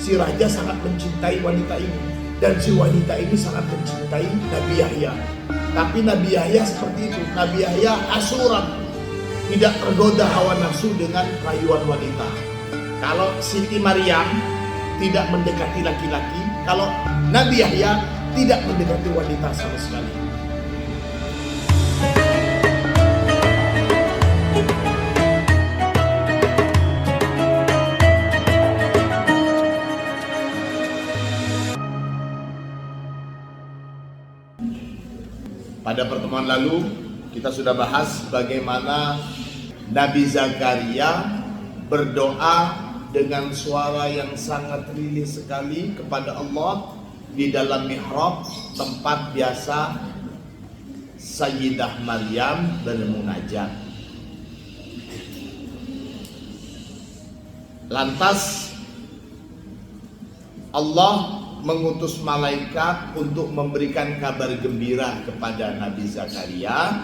si raja sangat mencintai wanita ini, dan si wanita ini sangat mencintai Nabi Yahya. Tapi Nabi Yahya seperti itu, Nabi Yahya asuran, tidak tergoda hawa nafsu dengan rayuan wanita. Kalau Siti Maryam tidak mendekati laki-laki, kalau Nabi Yahya tidak mendekati wanita sama sekali. Pada pertemuan lalu kita sudah bahas bagaimana Nabi Zakaria berdoa dengan suara yang sangat rilih sekali kepada Allah di dalam mihrab, tempat biasa Sayyidah Maryam bermunajat. Lantas Allah mengutus malaikat untuk memberikan kabar gembira kepada Nabi Zakaria,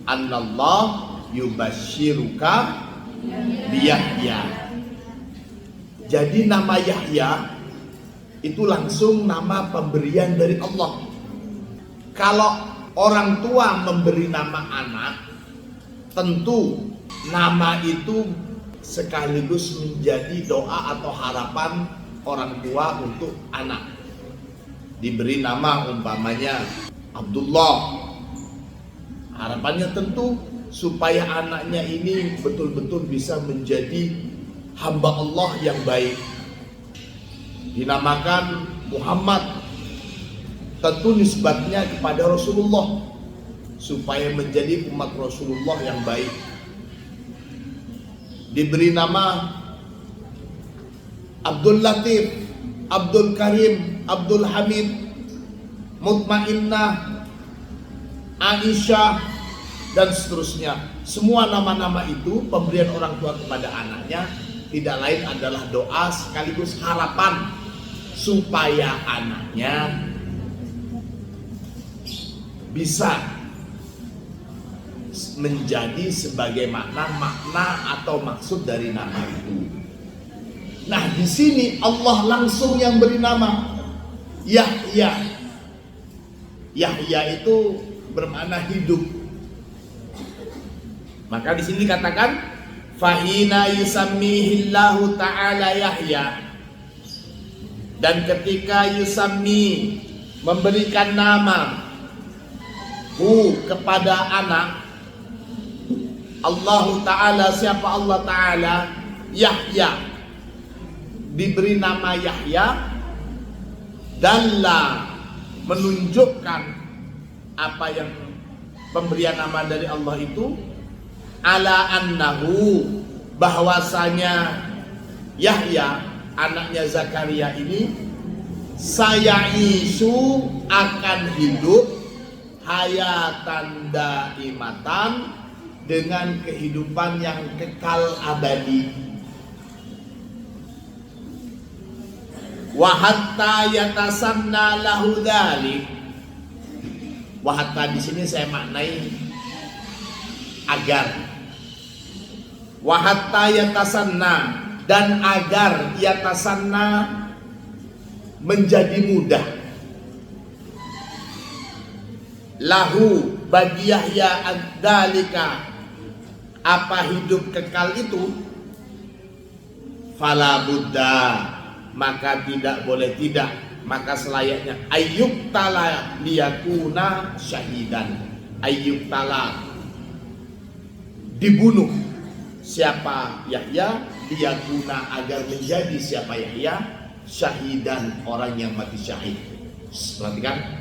annallah yubashiruka biyahya. Jadi nama Yahya itu langsung nama pemberian dari Allah. Kalau orang tua memberi nama anak, tentu nama itu sekaligus menjadi doa atau harapan orang tua untuk anak. Diberi nama umpamanya Abdullah, harapannya tentu supaya anaknya ini betul-betul bisa menjadi hamba Allah yang baik. Dinamakan Muhammad, tentu nisbatnya kepada Rasulullah, supaya menjadi umat Rasulullah yang baik. Diberi nama Abdul Latif, Abdul Karim, Abdul Hamid, Mutmainnah, Aisyah, dan seterusnya. Semua nama-nama itu pemberian orang tua kepada anaknya tidak lain adalah doa sekaligus harapan supaya anaknya bisa menjadi sebagaimana makna atau maksud dari nama itu. Nah, di sini Allah langsung yang beri nama Yahya. Yahya itu bermakna hidup. Maka di sini dikatakan fahina yusammihillahu ta'ala Yahya. Dan ketika yusammi memberikan nama kepada anak, Allah Ta'ala, siapa Allah Ta'ala? Yahya. Diberi nama Yahya, dalla, menunjukkan apa yang pemberian nama dari Allah itu, ala annahu, bahwasanya Yahya anaknya Zakaria ini sayaisu akan hidup hayatan daimatan, dengan kehidupan yang kekal abadi. Wa hatta yatasanna lahu dzalik. Wa hatta di sini saya maknai agar. Wa hatta yatasanna, dan agar yatasanna menjadi mudah. Lahu bagi Yahya adzalika, apa hidup kekal itu, fala buddha, maka tidak boleh tidak, maka selayaknya ayyub tala liyakuna syahidan. Ayyub tala, dibunuh siapa Yahya, liyakuna, agar menjadi siapa Yahya, syahidan, orang yang mati syahid. Perhatikan,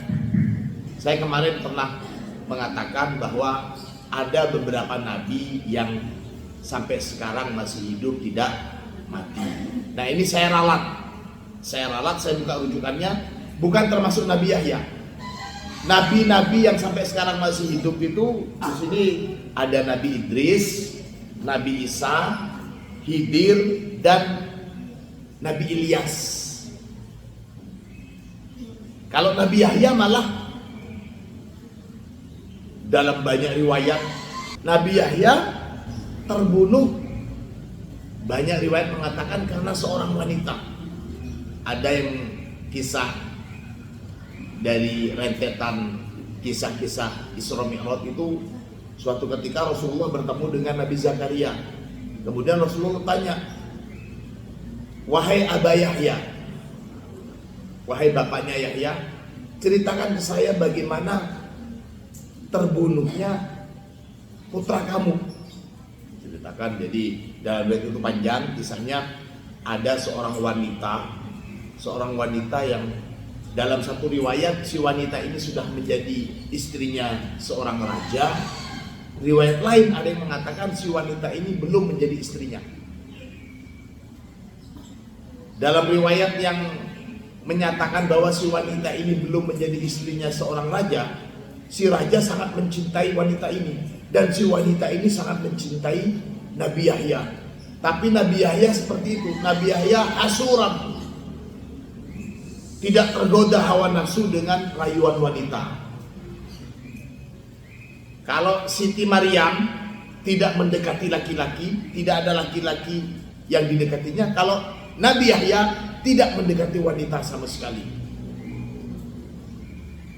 saya kemarin pernah mengatakan bahwa ada beberapa nabi yang sampai sekarang masih hidup tidak mati. Nah, ini saya ralat, saya buka rujukannya, bukan termasuk Nabi Yahya. Nabi-nabi yang sampai sekarang masih hidup itu, di sini ada Nabi Idris, Nabi Isa, Khidir, dan Nabi Ilyas. Kalau Nabi Yahya malah dalam banyak riwayat Nabi Yahya terbunuh Banyak riwayat mengatakan karena seorang wanita. Ada yang kisah dari rentetan kisah-kisah Isra Mi'raj itu, suatu ketika Rasulullah bertemu dengan Nabi Zakaria. Kemudian Rasulullah tanya, "Wahai Aba Yahya, wahai bapaknya Yahya, ceritakan ke saya bagaimana terbunuhnya putra kamu." Ceritakan. Jadi dalam riwayat itu panjang kisahnya. Ada seorang wanita yang dalam satu riwayat si wanita ini sudah menjadi istrinya seorang raja. Riwayat lain ada yang mengatakan si wanita ini belum menjadi istrinya. Dalam riwayat yang menyatakan bahwa si wanita ini belum menjadi istrinya seorang raja, si raja sangat mencintai wanita ini, dan si wanita ini sangat mencintai Nabi Yahya. Tapi Nabi Yahya seperti itu, Nabi Yahya asuran, tidak tergoda hawa nafsu dengan rayuan wanita. Kalau Siti Maryam tidak mendekati laki-laki, tidak ada laki-laki yang didekatinya. Kalau Nabi Yahya tidak mendekati wanita sama sekali.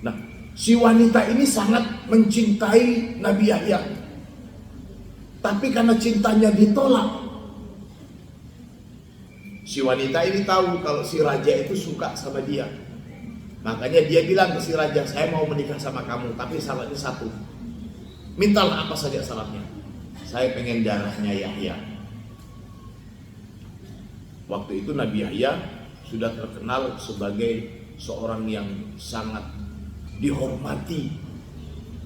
Nah, si wanita ini sangat mencintai Nabi Yahya. Tapi karena cintanya ditolak, si wanita ini tahu kalau si raja itu suka sama dia. Makanya dia bilang ke si raja, "Saya mau menikah sama kamu, tapi syaratnya satu. Mintalah apa saja syaratnya. Saya pengen darahnya Yahya." Waktu itu Nabi Yahya sudah terkenal sebagai seorang yang sangat dihormati.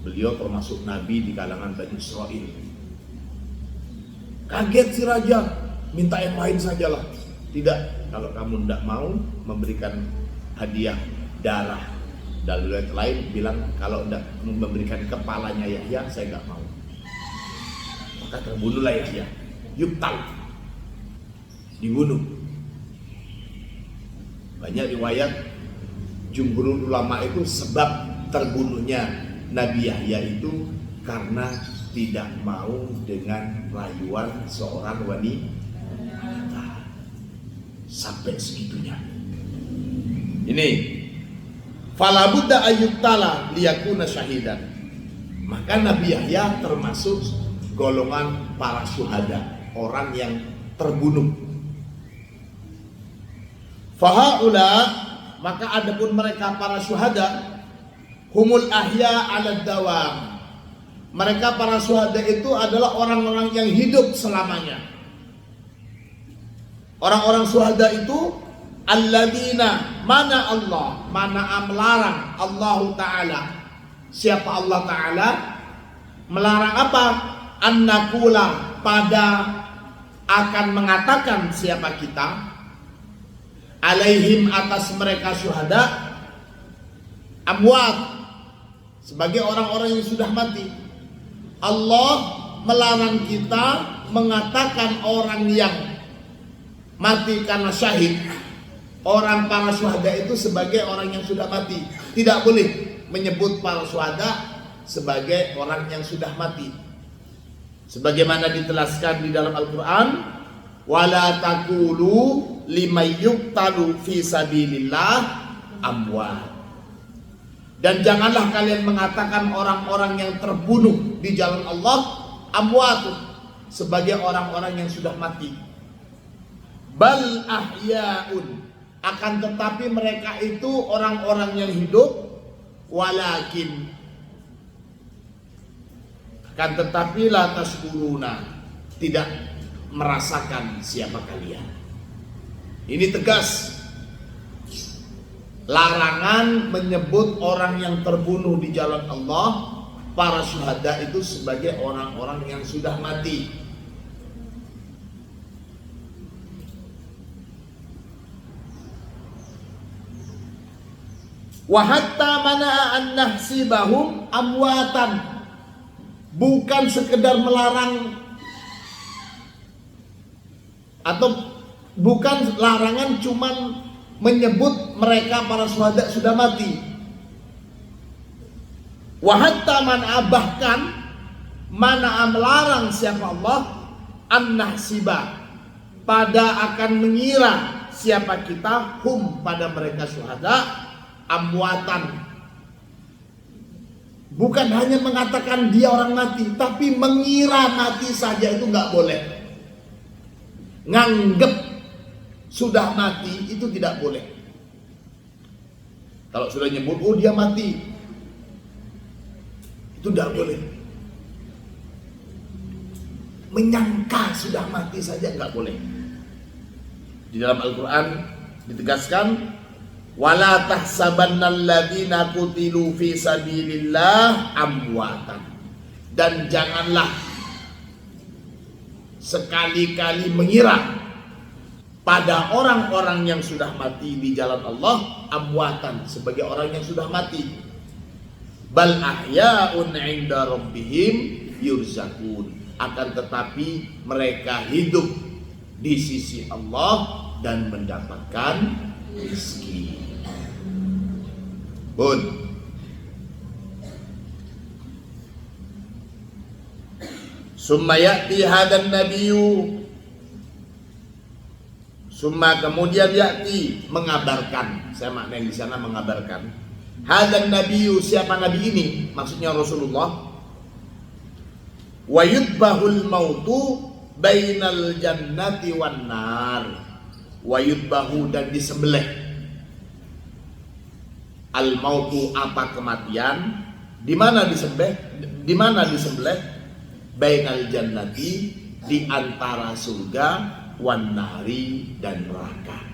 Beliau termasuk nabi di kalangan Bani Israel. Kaget si raja, minta yang lain sajalah. Tidak, kalau kamu tidak mau memberikan hadiah darah. Dalam riwayat lain bilang kalau tidak memberikan kepalanya Yahya, saya nggak mau. Maka terbunuhlah Yahya. Yuktal, dibunuh. Banyak riwayat jumhur ulama itu sebab terbunuhnya Nabi Yahya itu karena tidak mau dengan rayuan seorang wanita. Sampai segitunya. Ini fala budda ayyuktala liyakuna syahidan. Maka Nabi Yahya termasuk golongan para syuhada, orang yang terbunuh. Fahaula, maka adapun mereka para syuhada, humul ahya 'ala dawam. Mereka para syuhada itu adalah orang-orang yang hidup selamanya. Orang-orang syuhada itu alladzina mana Allah, mana melarang Allah Ta'ala. Siapa Allah Ta'ala? Melarang apa? An-nakula, pada akan mengatakan siapa kita, alaihim, atas mereka syuhada, amwat, sebagai orang-orang yang sudah mati. Allah melarang kita mengatakan orang yang mati karena syahid, orang para syuhada itu sebagai orang yang sudah mati. Tidak boleh menyebut para syuhada sebagai orang yang sudah mati. Sebagaimana ditelaskan di dalam Al-Quran, wala taqulu liman yuqtalu fi sabilillah amwat. Dan janganlah kalian mengatakan orang-orang yang terbunuh di jalan Allah amwat, sebagai orang-orang yang sudah mati. Bal ahya'un, akan tetapi mereka itu orang-orang yang hidup, walakin, akan tetapi la tashkuruna, tidak merasakan siapa kalian. Ini tegas. Larangan menyebut orang yang terbunuh di jalan Allah, para syuhada itu sebagai orang-orang yang sudah mati. Wa hatta mana an nahsibahum amwatan, bukan sekedar melarang atau bukan larangan cuman menyebut mereka para syuhada sudah mati. Wa hatta man, bahkan mana melarang siapa Allah an nahsiba, pada akan mengira siapa kita hum pada mereka syuhada amwatan. Bukan hanya mengatakan dia orang mati, tapi mengira mati saja itu nggak boleh. Nganggep sudah mati itu tidak boleh. Kalau sudah nyebut, oh dia mati, itu tidak boleh. Menyangka sudah mati saja nggak boleh. Di dalam Al-Quran ditegaskan, wala tahsabannal ladzina qutilu fi sabilillah amwatan. Dan janganlah sekali-kali mengira pada orang-orang yang sudah mati di jalan Allah amwatan, sebagai orang yang sudah mati. Bal ahya'un 'inda rabbihim yurzaqun. Akan tetapi mereka hidup di sisi Allah dan mendapatkan rezeki. Bun. Summa ya'ti hadan nabiyyu. Summa kemudian ya'ti mengabarkan. Saya maknanya di sana mengabarkan. Hadan nabiyyu, siapa nabi ini? Maksudnya Rasulullah. Wa yudbahul mautu bainal jannati wan nar. Wa yudbahu, dan disembelih. Al mautu, apa kematian? Di mana disembelih? Di mana disembelih? Bainal jannati, di antara surga, wan nari, dan neraka.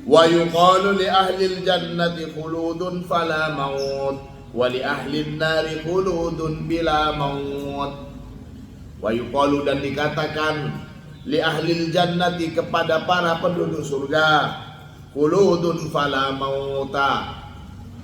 Wa yuqalu li ahlil jannati khuludun fala maut. Wali ahlin nari khuludun bila maut. Wa yuqalu, dan dikatakan li ahlil jannati, kepada para penduduk surga, khuludun fala mauta,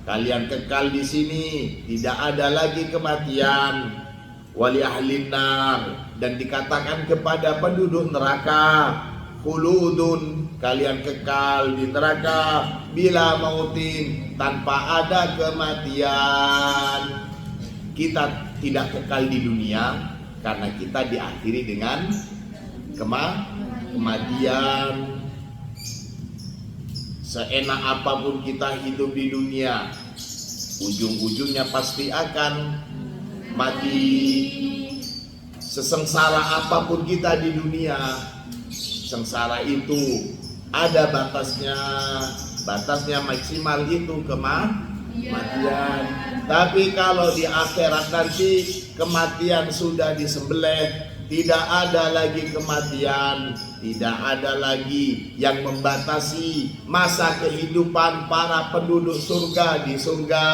kalian kekal di sini, tidak ada lagi kematian. Wali ahlin nar, dan dikatakan kepada penduduk neraka, khuludun, kalian kekal di neraka, bila mautin, tanpa ada kematian. Kita tidak kekal di dunia karena kita diakhiri dengan kematian. Seenak apapun kita hidup di dunia, ujung-ujungnya pasti akan mati. Sesengsara apapun kita di dunia, sengsara itu ada batasnya. Batasnya maksimal itu kematian. Tapi kalau di akhirat nanti kematian sudah disembelih, tidak ada lagi kematian, tidak ada lagi yang membatasi masa kehidupan para penduduk surga di surga.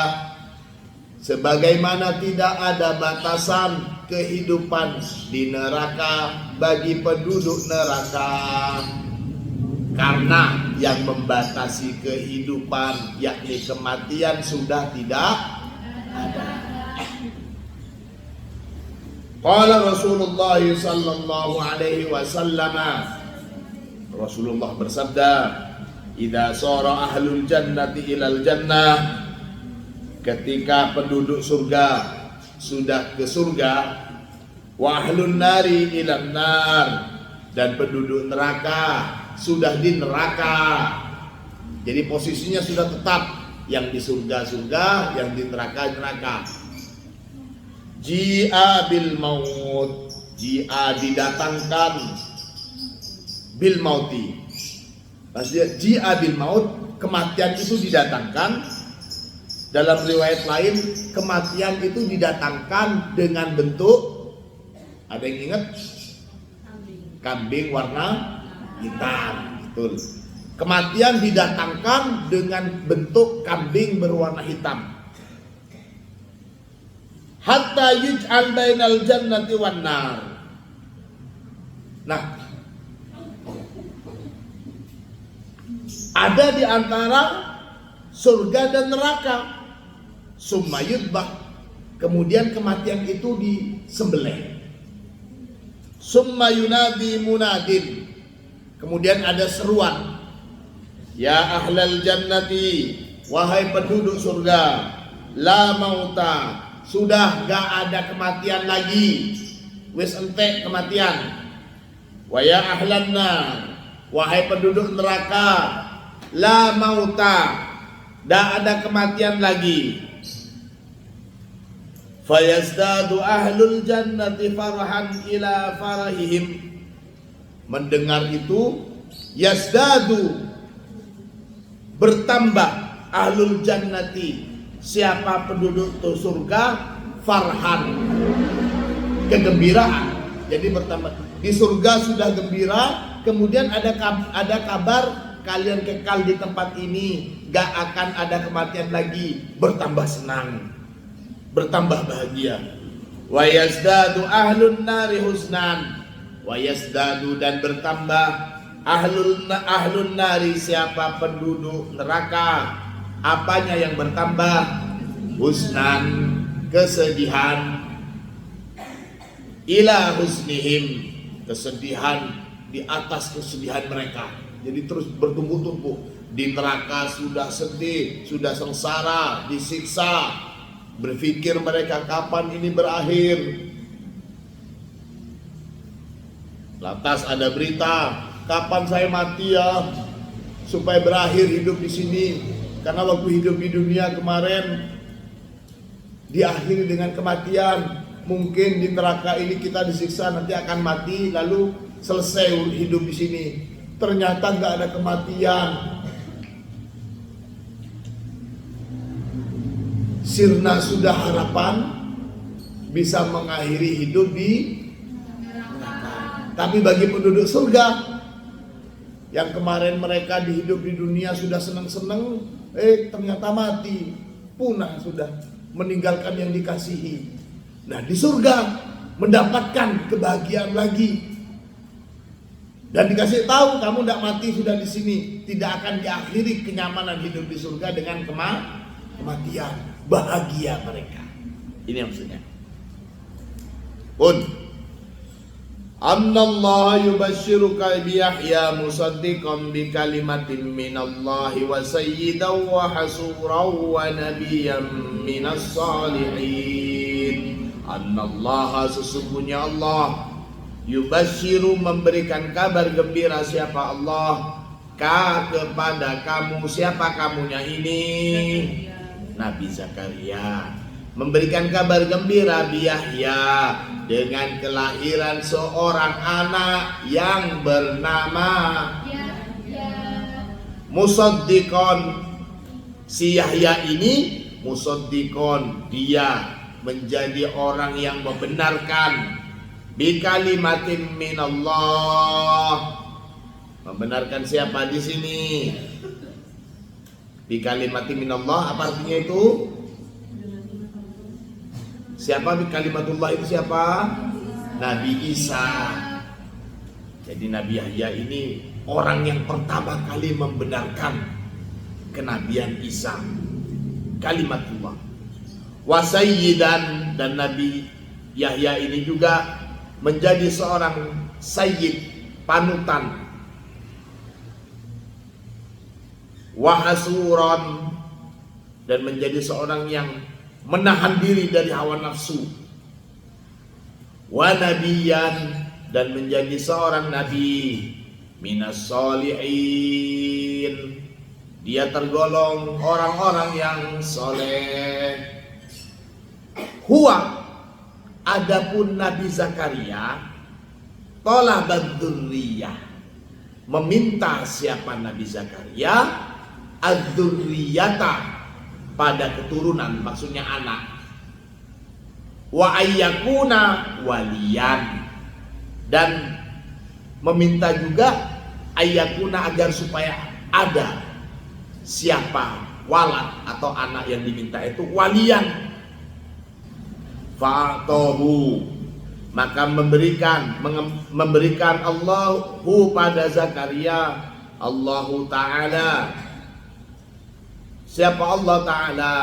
Sebagaimana tidak ada batasan kehidupan di neraka bagi penduduk neraka. Karena yang membatasi kehidupan, yakni kematian, sudah tidak ada. Qala Rasulullah sallallahu alaihi wasallam, Rasulullah bersabda, idza sara ahlul jannati ilal jannah, ketika penduduk surga sudah ke surga, wa ahlun nari ilan nar, dan penduduk neraka sudah di neraka. Jadi posisinya sudah tetap, yang di surga, yang di neraka. Ji'a bil maut, ji'a didatangkan, bil mauti. Maksudnya ji'a bil maut, kematian itu didatangkan. Dalam riwayat lain, kematian itu didatangkan dengan bentuk, ada yang ingat? Kambing warna hitam. Betul. Kematian didatangkan dengan bentuk kambing berwarna hitam. Hatta yuj'al bainal jannati wan nar. Nah, ada di antara surga dan neraka. Summa yudbah, kemudian kematian itu disembelih. Summa yunadi munadin, kemudian ada seruan, ya ahlal jannati, wahai penduduk surga, la mauta, sudah gak ada kematian lagi, wis entek kematian. Wa ya ahlan nar, wahai penduduk neraka, la mauta, tidak ada kematian lagi. Fayazdadu ahlul jannati farhan ila farahihim. Mendengar itu, yazdadu, bertambah, ahlul jannati, siapa penduduk surga, farhan, kegembiraan. Jadi bertambah. Di surga sudah gembira, kemudian ada kabar kalian kekal di tempat ini, gak akan ada kematian lagi, bertambah senang, bertambah bahagia. Wa yazdadu ahlun nari husnan, wa yazdadu, dan bertambah ahlun nari, siapa penduduk neraka, apanya yang bertambah? Husnan, kesedihan, ila husnihim, kesedihan di atas kesedihan mereka. Jadi terus bertumpuk-tumpuk. Di neraka sudah sedih, sudah sengsara, disiksa, berpikir mereka kapan ini berakhir. Lantas ada berita, kapan saya mati ya, supaya berakhir hidup di sini. Karena waktu hidup di dunia kemarin diakhiri dengan kematian. Mungkin di neraka ini kita disiksa, nanti akan mati, lalu selesai hidup di sini. Ternyata nggak ada kematian. Sirna sudah harapan bisa mengakhiri hidup di neraka. Tapi bagi penduduk surga yang kemarin mereka hidup di dunia sudah senang-senang, ternyata mati, punah sudah, meninggalkan yang dikasihi. Nah, di surga mendapatkan kebahagiaan lagi. Dan dikasih tahu, kamu tidak mati, sudah di sini. Tidak akan diakhiri kenyamanan hidup di surga dengan kematian. Bahagia mereka. Ini maksudnya. Pun Annallaha yubashshiruka bi Yahya musaddiqan bi kalimatin minallahi wa sayyidan wa hasuran wa nabiyyan minas salihin. Annallaha, sesungguhnya Allah, yubashiru, memberikan kabar gembira, siapa Allah, kepada kamu. Siapa kamunya ini? Nabi Zakaria. Memberikan kabar gembira bi Yahya, dengan kelahiran seorang anak yang bernama Musaddiqon. Si Yahya ini Musaddiqon, dia menjadi orang yang membenarkan bi kalimatin minallah. Membenarkan siapa di sini? Bi kalimatin minallah, apa artinya itu? Siapa bi kalimatullah itu siapa? Nabi Isa. Jadi Nabi Yahya ini orang yang pertama kali membenarkan kenabian Isa, kalimatullah. Wa sayyidan, dan Nabi Yahya ini juga menjadi seorang sayyid, panutan. Wa hasuran, dan menjadi seorang yang menahan diri dari hawa nafsu. Wa nabiyan, dan menjadi seorang nabi minas solihin, dia tergolong orang-orang yang soleh. Huwa, adapun Nabi Zakaria, talabad dzurriyyah, meminta siapa Nabi Zakaria? Adzurriyata, pada keturunan, maksudnya anak. Wa ayyakuna waliyan, dan meminta juga ayyakuna, agar supaya ada siapa walad atau anak yang diminta itu waliyan. Fa'atahu, maka memberikan Allahu pada Zakaria, Allahu Ta'ala. Siapa Allah Ta'ala?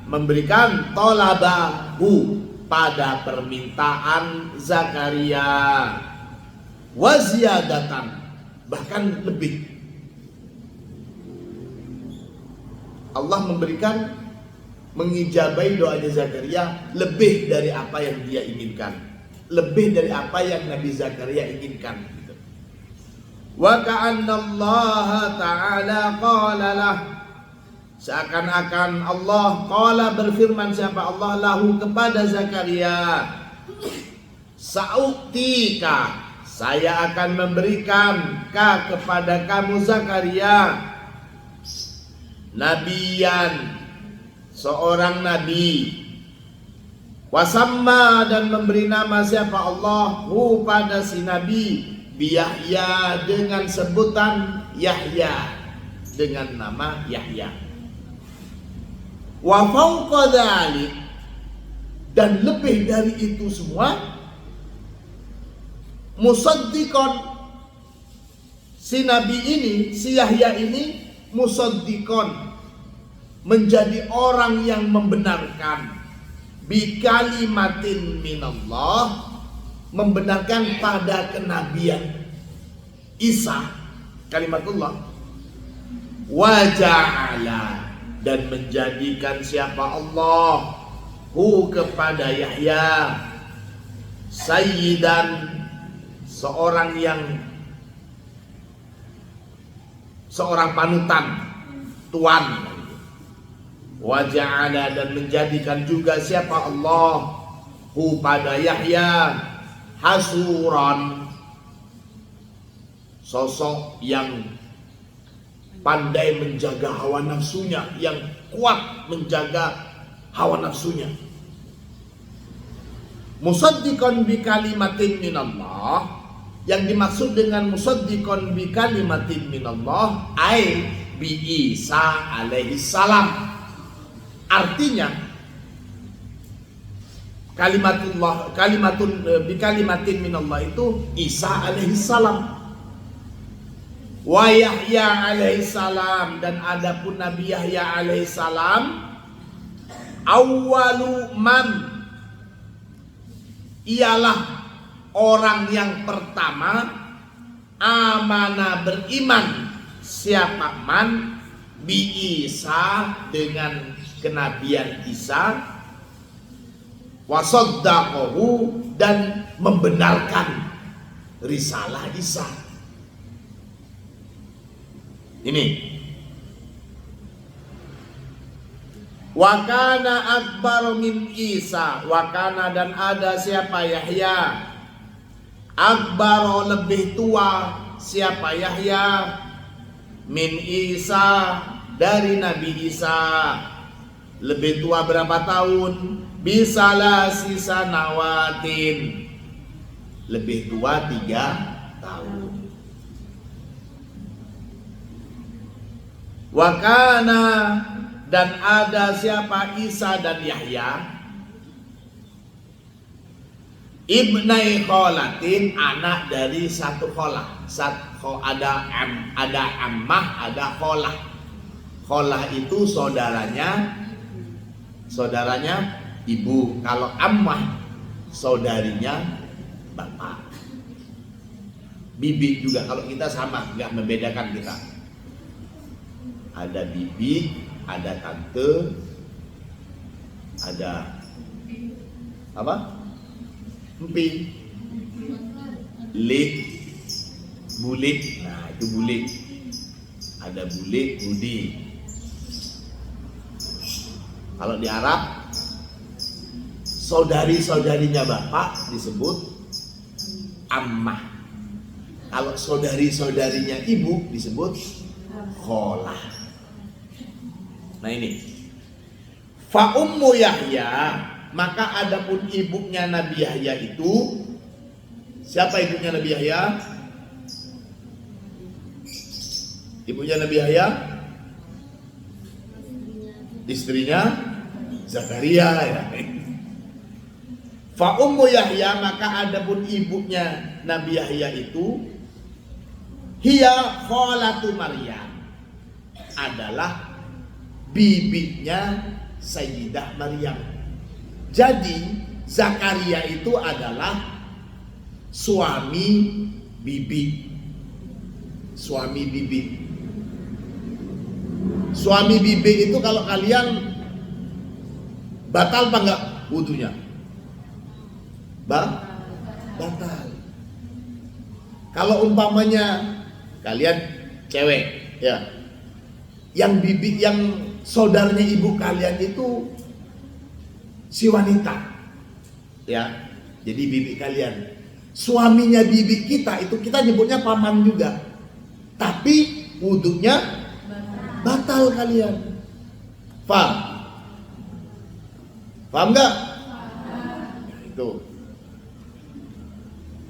Memberikan talabahu, pada permintaan Zakaria, waziyadatan, bahkan lebih. Allah memberikan, mengijabai doanya Zakaria lebih dari apa yang dia inginkan, lebih dari apa yang Nabi Zakaria inginkan. Wa ka'annallaha ta'ala qala lah, seakan-akan Allah qala berfirman, siapa Allah, lahu kepada Zakaria, sa'uktika, saya akan memberikan ka kepada kamu Zakaria, nabiyan, seorang nabi, wasamma, dan memberi nama siapa Allah hu pada si nabi, biyahya, dengan sebutan Yahya, dengan nama Yahya. Wa fauqa dzalik, dan lebih dari itu semua, musaddiqon, si nabi ini, si Yahya ini musaddiqon, menjadi orang yang membenarkan, bi kalimatin minallah, membenarkan pada kenabian Isa, kalimatullah, wa ja'ala, dan menjadikan siapa Allah hu kepada Yahya, sayyidan, seorang panutan, tuan. Wa ja'ala, dan menjadikan juga siapa Allah hu pada Yahya hasuran, sosok yang pandai menjaga hawa nafsunya, yang kuat menjaga hawa nafsunya. Musaddiqan bi kalimatin minallah, yang dimaksud dengan musaddiqan bi kalimatin minallah ai bi Isa alaihi salam. Artinya kalimatun bi kalimatin minallah itu Isa alaihi salam. Wa Yahya alaihi salam, dan adapun Nabi Yahya alaihi salam, awwalu man, ialah orang yang pertama, amana, beriman, siapa man, bi Isa, dengan kenabian Isa, wasaddaqahu, dan membenarkan risalah Isa. Ini wakana akbar min Isa, wakana, dan ada siapa Yahya, akbar, lebih tua, siapa Yahya, min Isa, dari Nabi Isa, lebih tua berapa tahun, bisalah sisa nawatin, lebih tua 3 tahun. Wakana, dan ada siapa Isa dan Yahya, ibnai kholatin, anak dari satu kholah. Ada ammah, ada kholah. Kholah itu saudaranya ibu. Kalau ammah saudarinya bapak. Bibi juga, kalau kita sama, nggak membedakan kita. Ada bibi, ada tante, ada apa? Empi, lik, bulik. Nah, itu bulik. Ada bulik, budi. Kalau di Arab, saudari-saudarinya bapak disebut ammah. Kalau saudari-saudarinya ibu disebut kholah. Nah ini, fa ummu Yahya, maka adapun ibunya Nabi Yahya itu, siapa ibunya Nabi Yahya? Ibunya Nabi Yahya, istrinya Zakaria, ya. Fa ummu Yahya, maka adapun ibunya Nabi Yahya itu, hiya kholatu Maryam, adalah bibinya Sayyidah Maryam. Jadi Zakaria itu adalah suami bibi. Suami bibi. Suami bibi itu kalau kalian batal apa enggak wudunya? Batal. Kalau umpamanya kalian cewek, ya. Yang bibi, yang saudaranya ibu kalian itu si wanita, ya. Jadi bibi kalian, suaminya bibi kita itu kita nyebutnya paman juga, tapi wudunya batal kalian. Paham? Paham nggak? Itu.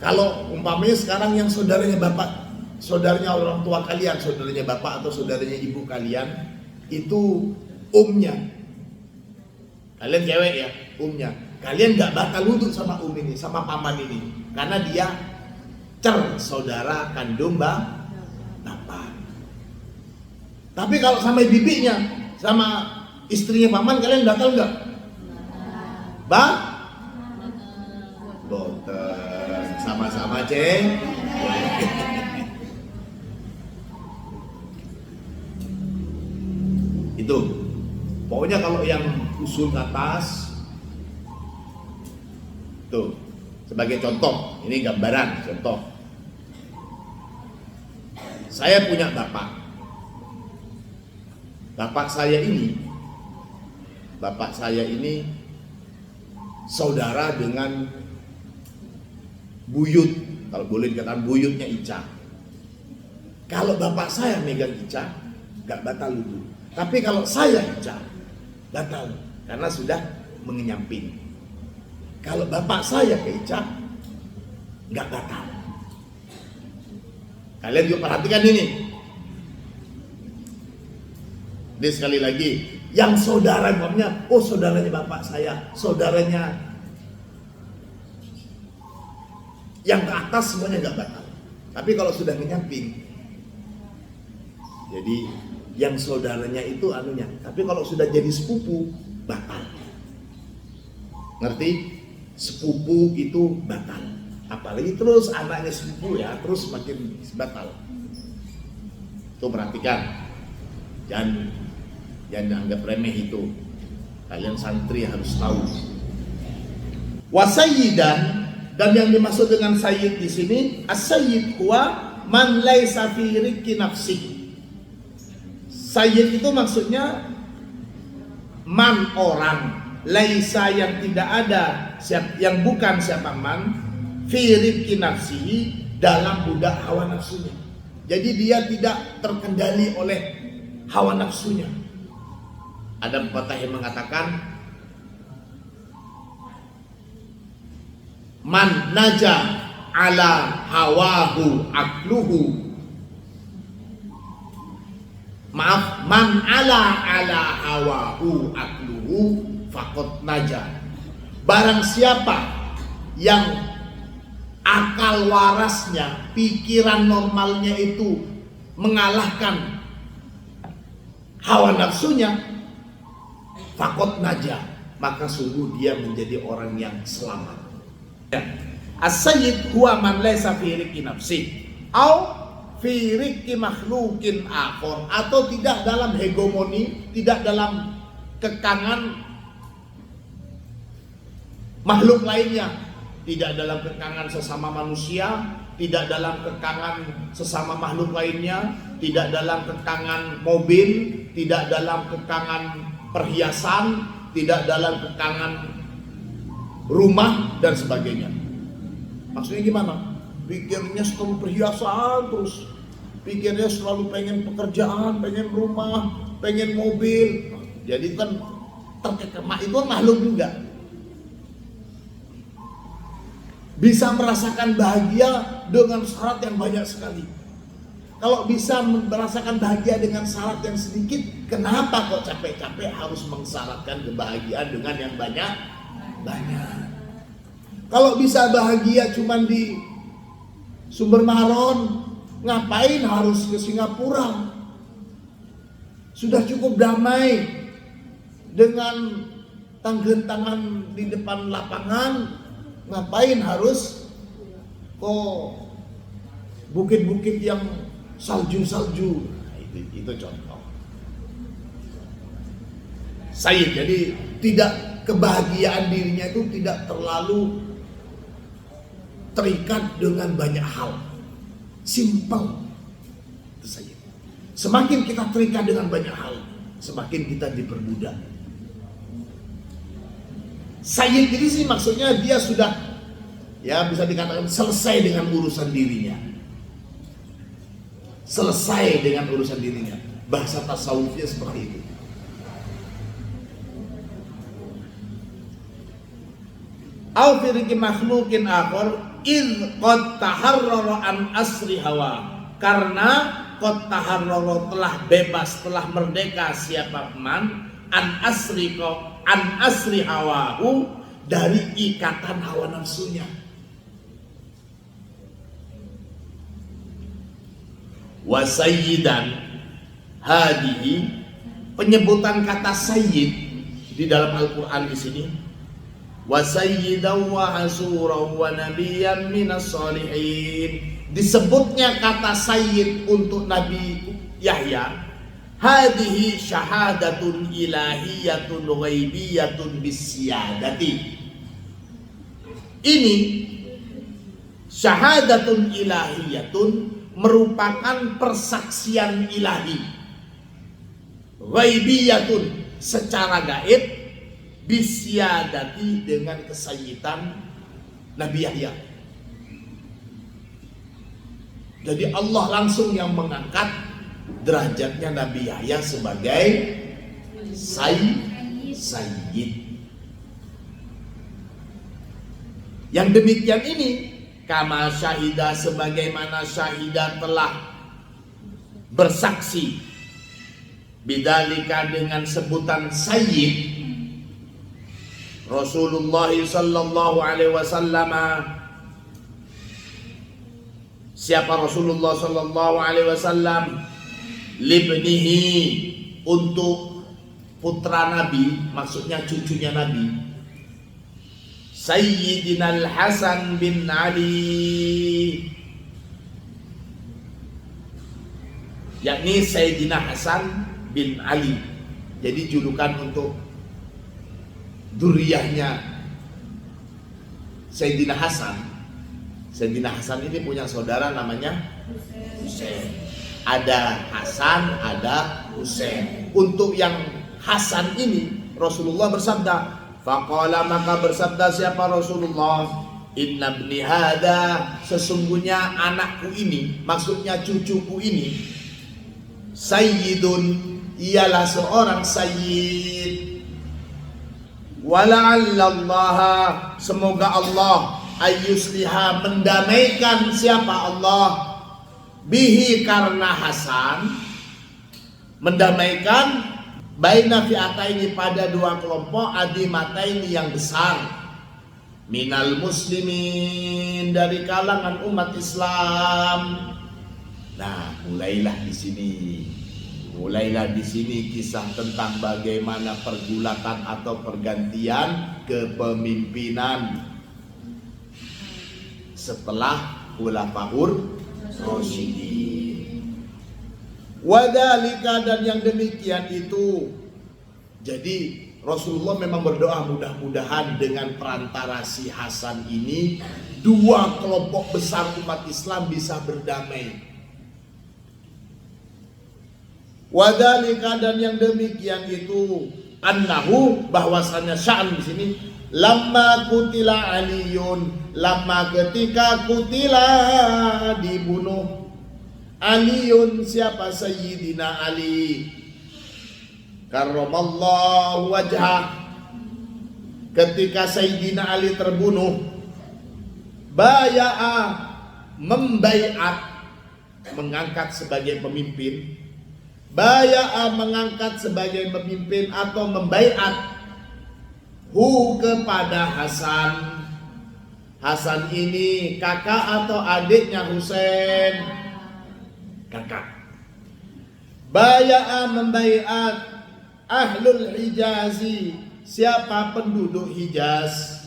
Kalau umpamanya sekarang yang saudaranya bapak, saudaranya orang tua kalian, saudaranya bapak atau saudaranya ibu kalian itu umnya, kalian cewek ya, umnya, kalian nggak bakal wudhu sama ini, sama paman ini, karena dia saudara kandung bapak. Tapi kalau sama bibinya, sama istrinya paman, kalian batal nggak? Boten, sama-sama ceng. Itu pokoknya kalau yang usul ke atas tuh, sebagai contoh, ini gambaran contoh. Saya punya bapak saya ini saudara dengan buyut, kalau boleh dikatakan buyutnya Ica. Kalau bapak saya megang Ica, gak batal wudhu. Tapi kalau saya Ica, batal, karena sudah mengenyamping. Kalau bapak saya ke Ica, gak batal. Kalian juga perhatikan ini. Jadi sekali lagi, yang saudara umpamanya, oh saudaranya bapak saya, saudaranya yang ke atas semuanya gak batal. Tapi kalau sudah menyamping, jadi yang saudaranya itu anunya. Tapi kalau sudah jadi sepupu, batal. Ngerti? Sepupu itu batal. Apalagi terus anaknya sepupu ya, terus makin batal. Tuh perhatikan. Jangan anggap remeh itu. Kalian santri harus tahu. Wasayyidan, dan yang dimaksud dengan sayyid di sini, as-sayyid huwa man laisa fi rikki nafsihi. Sayyid itu maksudnya man, orang, laisa yang tidak ada, yang bukan siapa man, fi rikki nafsihi, dalam budak hawa nafsunya. Jadi dia tidak terkendali oleh hawa nafsunya. Ada pepatah yang mengatakan man naja ala hawahu akluhu, maaf, man ala hawahu akluhu faqad naja. Barang siapa yang akal warasnya, pikiran normalnya itu mengalahkan hawa nafsunya, faqad naja, maka sungguh dia menjadi orang yang selamat. As-sayyid huwa man laysa fi rikki nafsi au fi rikki makhlukin akhor, atau tidak dalam hegemoni, tidak dalam kekangan makhluk lainnya, tidak dalam kekangan sesama manusia, tidak dalam kekangan sesama makhluk lainnya, tidak dalam kekangan mobil, tidak dalam kekangan perhiasan, tidak dalam kekangan rumah dan sebagainya. Maksudnya gimana? Pikirnya selalu perhiasan terus, pikirnya selalu pengen pekerjaan, pengen rumah, pengen mobil. Jadi kan terkekang, itu makhluk juga. Bisa merasakan bahagia dengan syarat yang banyak sekali. Kalau bisa merasakan bahagia dengan syarat yang sedikit, kenapa kok capek-capek harus mensyaratkan kebahagiaan dengan yang banyak? Kalau bisa bahagia cuma di Sumber Maron, ngapain harus ke Singapura? Sudah cukup damai dengan tanggen-tangan di depan lapangan, ngapain harus kok bukit-bukit yang salju-salju? Nah, itu contoh. Sayyid, jadi tidak, kebahagiaan dirinya itu tidak terlalu terikat dengan banyak hal. Simple. Itu saja. Semakin kita terikat dengan banyak hal, semakin kita dipermudah. Sayyid ini sih maksudnya dia sudah, ya bisa dikatakan selesai dengan urusan dirinya. Selesai dengan urusan dirinya. Bahasa tasawufnya seperti itu. Au firqi makhluqin akhar id qad taharrara an asri hawa. Karena qad taharrara telah bebas, telah merdeka siapa man an asri hawahu, dari ikatan hawa nafsunya. Wa sayyidan hadihi, penyebutan kata sayyid di dalam Al-Qur'an di sini, wa sayyidan wa hasuran wa nabiyyan minas shalihin, disebutnya kata sayyid untuk Nabi Yahya. Hadihi syahadatun ilahiyatun ghaibiyatun bisyadati. Ini syahadatun ilahiyatun, merupakan persaksian ilahi. Ghaibiyatun, secara gaib, bisyadati, dengan kesayyidan Nabi Yahya. Jadi Allah langsung yang mengangkat derajatnya Nabi Yahya sebagai sayyid. Yang demikian ini kama syahidah, sebagaimana syahidah telah bersaksi bidzalika, dengan sebutan sayyid, Rasulullah sallallahu alaihi wasallam. Siapa Rasulullah sallallahu alaihi wasallam? Libnihi, untuk putra Nabi, maksudnya cucunya Nabi, Sayyidina Al-Hasan bin Ali, yakni Sayyidina Hasan bin Ali. Jadi julukan untuk duriyahnya Sayyidina Hasan. Sayyidina Hasan ini punya saudara namanya Husain. Ada Hasan, ada Husain. Untuk yang Hasan ini Rasulullah bersabda, faqala, maka bersabda siapa Rasulullah, inna ibni hada, sesungguhnya anakku ini, maksudnya cucuku ini, sayyidun, ialah seorang sayyid. Wala'allallaha, semoga Allah ayyusliha, mendamaikan siapa Allah, bihi, karena Hasan, mendamaikan baina fi'ataini, pada dua kelompok adimataini yang besar, minal muslimin, dari kalangan umat Islam. Nah, mulailah di sini kisah tentang bagaimana pergulatan atau pergantian kepemimpinan setelah khulafaur Rasyidin. Wadhalika, dan yang demikian itu. Jadi Rasulullah memang berdoa mudah-mudahan dengan perantara si Hasan ini dua kelompok besar umat Islam bisa berdamai. Wadhalika, dan yang demikian itu, annahu, bahwasanya sya'an di sini, lamma kutila Aliyun, lamma ketika kutila dibunuh Aliyun, siapa Sayyidina Ali, karramallahu wajhah, ketika Sayyidina Ali terbunuh, baya'a, membaiat, mengangkat sebagai pemimpin, baya'a, mengangkat sebagai pemimpin atau membaiat, hu, kepada Hasan. Hasan ini kakak atau adiknya Husain, kakak. Baya'a, membaiat, ahlul Hijazi, siapa penduduk Hijaz,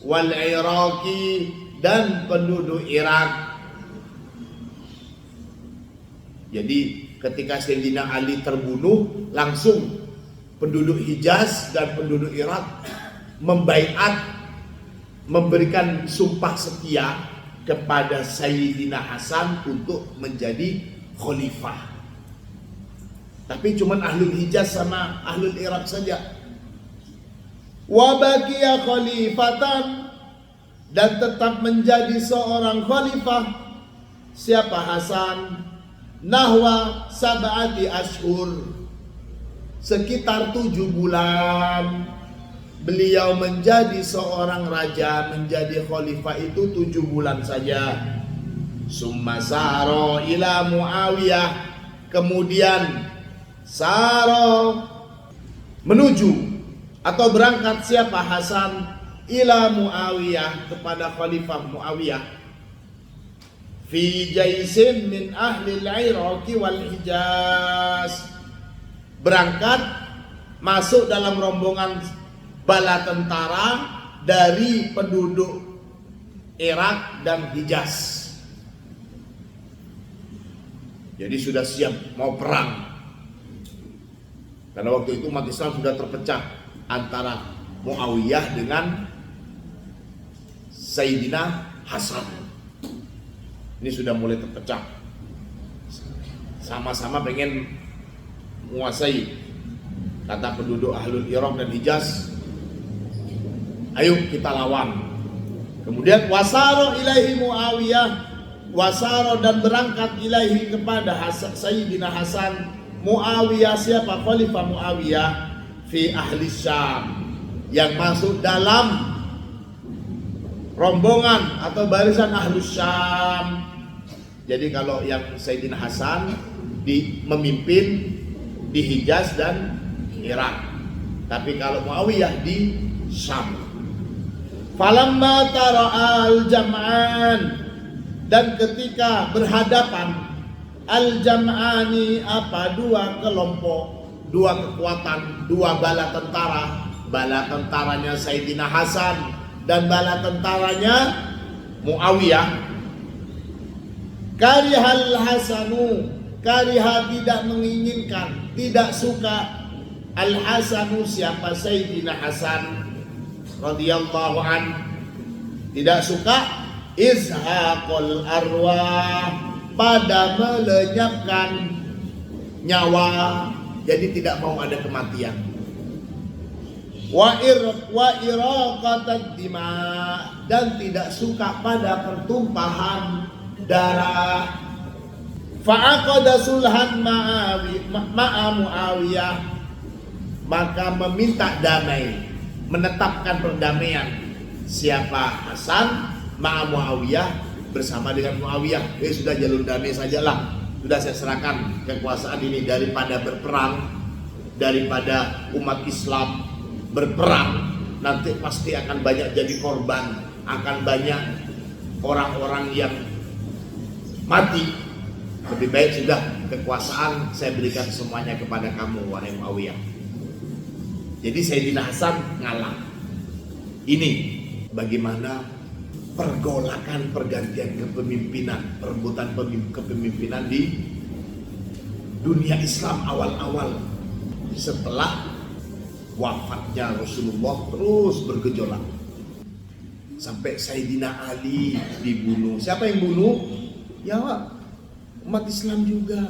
wal Iraqi, dan penduduk Irak. Jadi ketika Sayyidina Ali terbunuh, langsung penduduk Hijaz dan penduduk Irak membaiat, memberikan sumpah setia kepada Sayyidina Hasan untuk menjadi khalifah. Tapi cuman Ahlul Hijaz sama Ahlul Irak saja. Wa baqiya khalifatan, dan tetap menjadi seorang khalifah. Siapa Hasan? Nahwa sab'ati ashur, sekitar 7 bulan beliau menjadi seorang raja, menjadi khalifah itu 7 bulan saja. Summa saro ila Muawiyah, kemudian saro menuju atau berangkat siapa Hasan ila Muawiyah, kepada khalifah Muawiyah, fi jaisin min ahli al-Iraq wal Hijaz, berangkat masuk dalam rombongan bala tentara dari penduduk Irak dan Hijaz. Jadi sudah siap mau perang, karena waktu itu umat Islam sudah terpecah antara Muawiyah dengan Sayyidina Hasan. Ini sudah mulai terpecah, sama-sama pengen menguasai. Kata penduduk Ahlul Iraq dan Hijaz, ayo kita lawan. Kemudian wasaro ilaihi Muawiyah, wasaro dan berangkat ilaihi kepada Sayyidina Hasan Muawiyah. Siapa? Khalifah Muawiyah fi ahli Syam, yang masuk dalam rombongan atau barisan Ahlus Syam. Jadi kalau yang Sayyidina Hasan memimpin di Hijaz dan Irak, tapi kalau Muawiyah di Syam. Falamma tara'al jam'an, dan ketika berhadapan al-jam'ani, apa, 2 kelompok, 2 kekuatan, 2 bala tentara, bala tentaranya Sayyidina Hasan dan bala tentaranya Muawiyah. Karihal Hasanu, kariha tidak menginginkan, tidak suka, al Hasanu siapa? Sayyidina Hasan radhiyallahu an, tidak suka izhaqul arwah, pada melenyapkan nyawa, jadi tidak mau ada kematian. Wa iraqatad dima, dan tidak suka pada pertumpahan darah. Fa'aqada sulhan ma'a Muawiyah, maka meminta damai, menetapkan perdamaian. Siapa? Hasan ma'a Muawiyah, bersama dengan Muawiyah. Sudah jalur damai sajalah, sudah saya serahkan kekuasaan ini, daripada berperang, daripada umat Islam berperang, nanti pasti akan banyak jadi korban, akan banyak orang-orang yang mati. Lebih baik sudah kekuasaan saya berikan semuanya kepada kamu, wahai Muawiyah. Jadi Sayyidina Hasan ngalah. Ini bagaimana pergolakan pergantian kepemimpinan, perebutan kepemimpinan di dunia Islam awal-awal setelah wafatnya Rasulullah, terus bergejolak sampai Sayyidina Ali dibunuh. Siapa yang bunuh? Ya, umat Islam juga.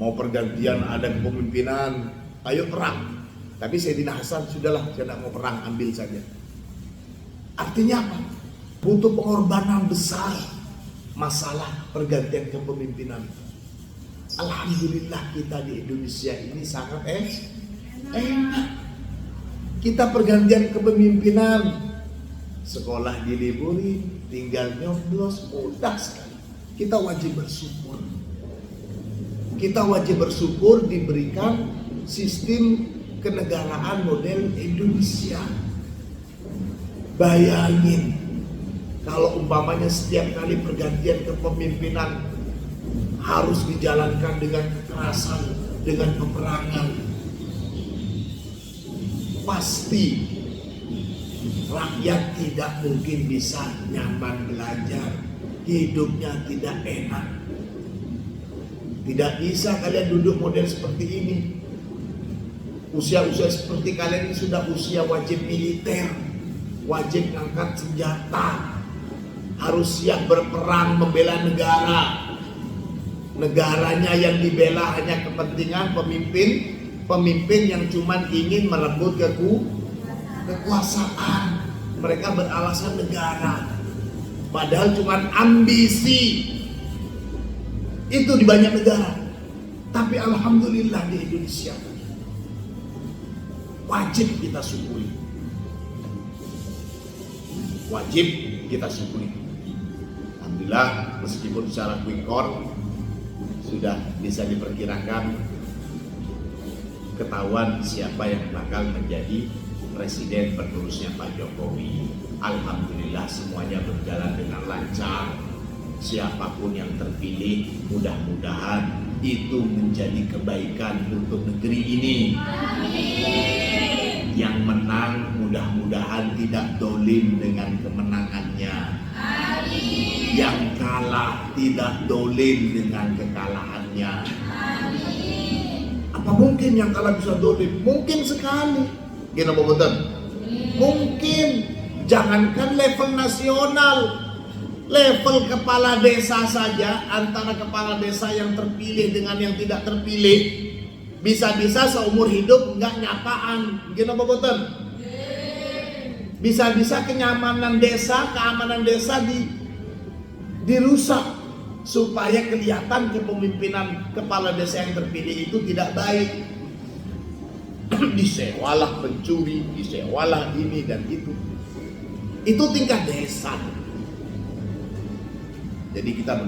Mau pergantian, ada kepemimpinan, ayo perang. Tapi Sayyidina Hasan, sudahlah, saya tidak mau perang, ambil saja. Artinya apa? Butuh pengorbanan besar masalah pergantian kepemimpinan. Alhamdulillah kita di Indonesia ini sangat enak. Kita pergantian kepemimpinan, sekolah diliburin, tinggal nyoblos, mudah sekali. Kita wajib bersyukur. Kita wajib bersyukur diberikan sistem kenegaraan model Indonesia. Bayangin kalau umpamanya setiap kali pergantian kepemimpinan harus dijalankan dengan kekerasan, dengan peperangan, pasti rakyat tidak mungkin bisa nyaman belajar, hidupnya tidak enak. Tidak bisa kalian duduk model seperti ini. Usia-usia seperti kalian ini sudah usia wajib militer, wajib angkat senjata, harus siap berperang membela negara. Negaranya yang dibela hanya kepentingan pemimpin yang cuma ingin merebut kekuasaan. Mereka beralasan negara, padahal cuma ambisi. Itu di banyak negara. Tapi alhamdulillah di Indonesia wajib kita syukuri. Wajib kita syukuri. Alhamdulillah, meskipun secara quick count sudah bisa diperkirakan ketahuan siapa yang bakal menjadi presiden penerusnya Pak Jokowi. Alhamdulillah semuanya berjalan dengan lancar. Siapapun yang terpilih, mudah-mudahan itu menjadi kebaikan untuk negeri ini. Amin. Yang menang mudah-mudahan tidak dolim dengan kemenangannya. Amin. Yang kalah tidak dolim dengan kekalahannya. Amin. Apa mungkin yang kalah bisa dolim? Mungkin sekali. Gini apa betul? Mungkin. Jangankan level nasional, level kepala desa saja, antara kepala desa yang terpilih dengan yang tidak terpilih, bisa-bisa seumur hidup enggak nyapaan. Gini apa betul? Bisa-bisa kenyamanan desa, keamanan desa dirusak supaya kelihatan kepemimpinan kepala desa yang terpilih itu tidak baik. Disewalah pencuri, disewalah ini dan itu. Itu tingkat desa. Jadi kita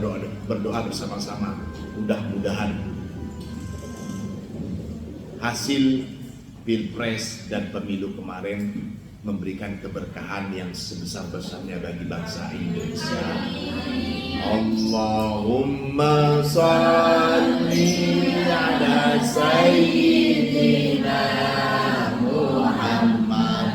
berdoa bersama-sama, mudah-mudahan hasil Pilpres dan pemilu kemarin memberikan keberkahan yang sebesar-besarnya bagi bangsa Indonesia. Allahumma shalli ala sayyidina Muhammad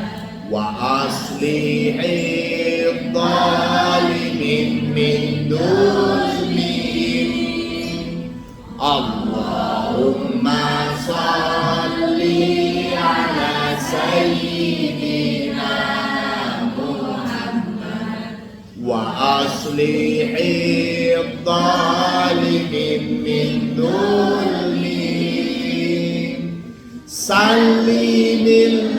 wa aslihid dhalimin min dulmihim. Allahumma shalli ala sayyidina Muhammad wa aslihid dhalimin min dulmihim. Sallimillah